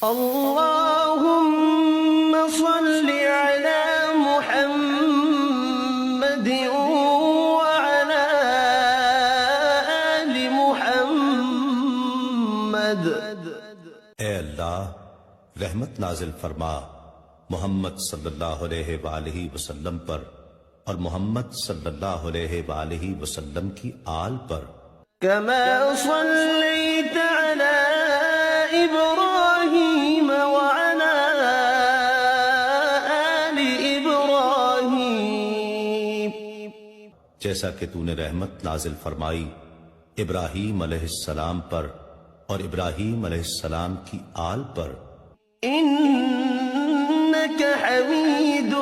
اللهم صل على محمد وعلى آل محمد۔ اے اللہ رحمت نازل فرما محمد صلی اللہ علیہ وآلہ وسلم پر اور محمد صلی اللہ علیہ وآلہ وسلم کی آل پر۔ كما صليت على إبراهيم وعلى آل إبراهيم، جیسا کہ تو نے رحمت نازل فرمائی ابراہیم علیہ السلام پر اور ابراہیم علیہ السلام کی آل پر۔ إنك حميد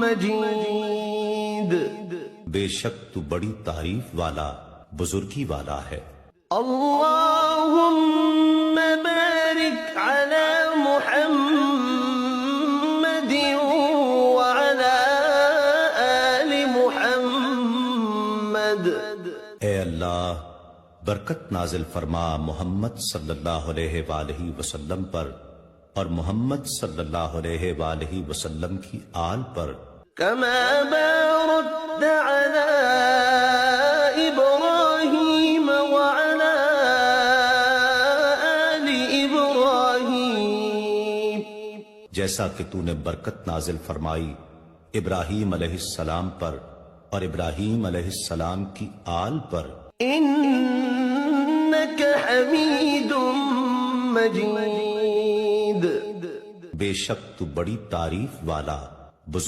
مجيد۔ بے شک تو بڑی تعریف والا بزرگی والا ہے۔ اللهم بارك على محمد وعلى آل محمد۔ اے اللہ برکت نازل فرما محمد صلی اللہ علیہ وآلہ وسلم پر اور محمد صلی اللہ علیہ وآلہ وسلم کی آل پر۔ كما باركت على إبراهيم وعلى آل إبراهيم، جیسا کہ تو نے برکت نازل فرمائی ابراہیم علیہ السلام پر اور ابراہیم علیہ السلام کی آل پر۔ إنك حميد مجيد۔ بے شک تو بڑی تعریف والا بزرگ